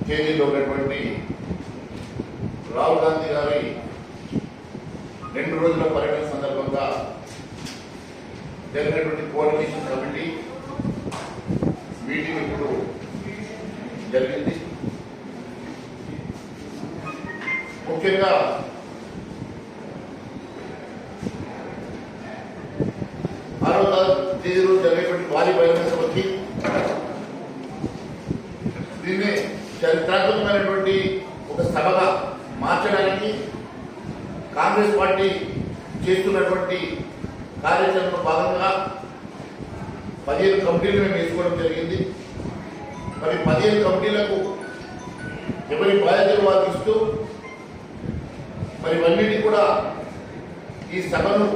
కేజీలో ఉన్నటువంటి రాహుల్ గాంధీ గారి 2 రోజుల పర్యటన సందర్భంగా జరిగినటువంటి కోఆర్డినేషన్ కమిటీ మీటింగ్ ఇప్పుడు జరిగింది. ముఖ్యంగా తేదీ రోజు జరిగేటువంటి భారీ బహిరంగ సభకి దీన్ని చరిత్రాత్మకమైనటువంటి ఒక సభగా మార్చడానికి కాంగ్రెస్ పార్టీ చేస్తున్నటువంటి కార్యాచరణలో భాగంగా 15 కమిటీలు మేము వేసుకోవడం జరిగింది. మరి 15 కమిటీలకు ఎవరి బాధ్యతలు వారికి ఇస్తూ మరి ఇవన్నిటి కూడా ఈ సభను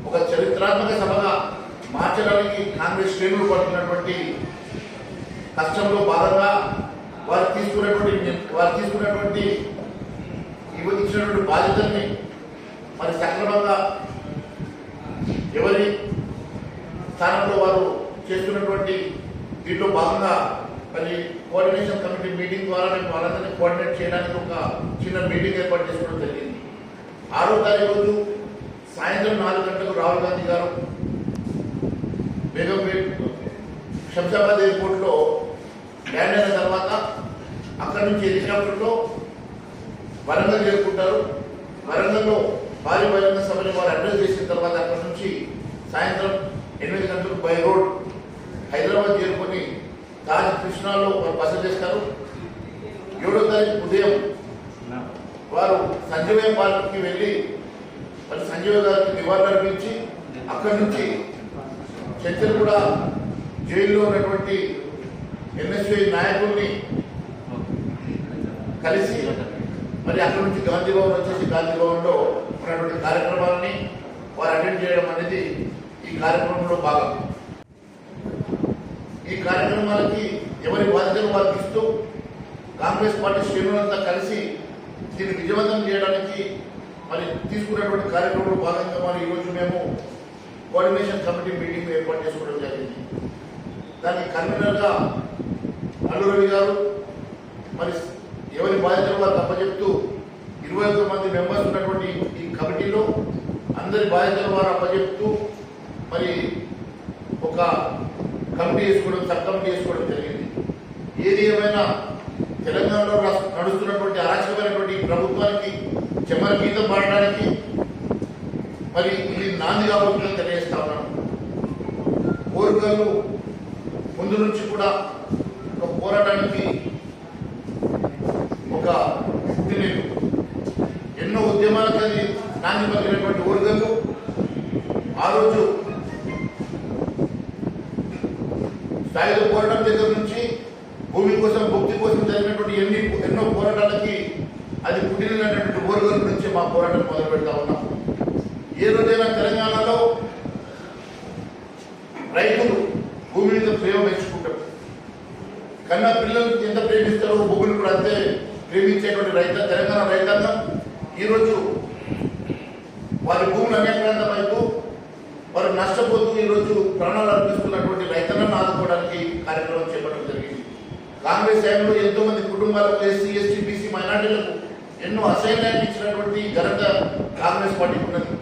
ఒక చరిత్రాత్మక సభగా మార్చడానికి కాంగ్రెస్ శ్రేణులు పడుతున్నటువంటి కష్టంలో భాగంగా వారు తీసుకున్నటువంటి ఇచ్చినటువంటి బాధ్యతల్ని మరి సక్రమంగా ఎవరి స్థానంలో వారు చేస్తున్నటువంటి దీంట్లో భాగంగా మరి కోఆర్డినేషన్ కమిటీ మీటింగ్ ద్వారా మేము వాళ్ళందరినీ కోఆర్డినేట్ చేయడానికి ఒక చిన్న మీటింగ్ ఏర్పాటు చేసుకోవడం జరిగింది. 6వ తారీఖు రోజు సాయంత్రం 4 గంటలకు రాహుల్ గాంధీ గారు బేగంపేట్ శంషాబాద్ ఎయిర్పోర్ట్లో ల్యాండ్ అయిన తర్వాత అక్కడి నుంచి హెలికాప్టర్లో వరంగల్ చేరుకుంటారు. వరంగల్లో భారీ బహిరంగ సభని వారు అడ్రస్ చేసిన తర్వాత అక్కడి నుంచి సాయంత్రం 8 గంటలకు బై రోడ్ హైదరాబాద్ చేరుకొని తాజ్ కృష్ణాలో వారు బస చేస్తారు. 7వ తారీఖు ఉదయం వారు సంజీవయ్య పార్క్కి వెళ్ళి మరి సంజీవ గారికి నివాళులు అర్పించి అక్కడి నుంచి చర్చలు జైల్లో ఉన్నటువంటి ఎన్ఎస్ఐ నాయకుల్ని కలిసి మరి అక్కడి నుంచి గాంధీ భవన్ వచ్చేసి గాంధీ భవన్లో ఉన్నటువంటి కార్యక్రమాలని వారు అటెండ్ చేయడం అనేది ఈ కార్యక్రమంలో భాగం. ఈ కార్యక్రమాలకి ఎవరి బాధ్యతలు వారికి ఇస్తూ కాంగ్రెస్ పార్టీ శ్రేణులంతా కలిసి దీన్ని విజయవంతం చేయడానికి మరి తీసుకున్నటువంటి కార్యక్రమంలో భాగంగా మరి ఈరోజు మేము కోఆర్డినేషన్ కమిటీ మీటింగ్ ఏర్పాటు చేసుకోవడం జరిగింది. దానికి కన్వీనర్గా అల్లు రవి గారు మరి ఎవరి బాధ్యతలు వారికి అప్పచెప్తూ 21 మంది మెంబర్స్ ఉన్నటువంటి ఈ కమిటీలో అందరి బాధ్యతలు వారు అప్పచెప్తూ మరి ఒక కమిటీ వేసుకోవడం సబ్ కమిటీ వేసుకోవడం జరిగింది. ఏది ఏమైనా తెలంగాణలో నడుస్తున్నటువంటి అరాచకమైనటువంటి ప్రభుత్వానికి చెమర గీతం పాడడానికి మరి ఇది నాంది కాబోతుందని తెలియజేస్తా ఉన్నాను. కోరికలు ముందు నుంచి కూడా ఒక పోరాటానికి ఒక పుట్టినీరు ఎన్నో ఉద్యమాలకు అది నాంది పలికినటువంటి ఓరుగల్లు ఆ రోజు సాయుధ పోరాటం దగ్గర నుంచి భూమి కోసం భక్తి కోసం జరిగినటువంటి ఎన్నో పోరాటాలకి అది పుట్టినటువంటి ఓరుగల్లు నుంచి మా పోరాటం మొదలు పెడతా ఉన్నాం. ఏ రోజైనా తెలంగాణలో రైతులు భూమి మీద ప్రేమ పెంచుకుంటారు. కన్నా పిల్లలు ఎంత ప్రేమిస్తారో భూమిని కూడా అంతే ప్రేమించేటువంటి తెలంగాణ రైతాంగం ఈరోజు వారి భూములు అన్యాక్రాంతం అయిపో వారు నష్టపోతూ ఈరోజు ప్రాణాలు అర్పిస్తున్నటువంటి రైతులను ఆదుకోవడానికి కార్యక్రమం చేపట్టడం జరిగింది. కాంగ్రెస్ టైంలో ఎంతో మంది కుటుంబాలకు ఎస్సీ ఎస్టీ బీసీ మైనార్టీలకు ఎన్నో అసైన్మెంట్ ఇచ్చినటువంటి ఘనత కాంగ్రెస్ పార్టీకి ఉన్నది.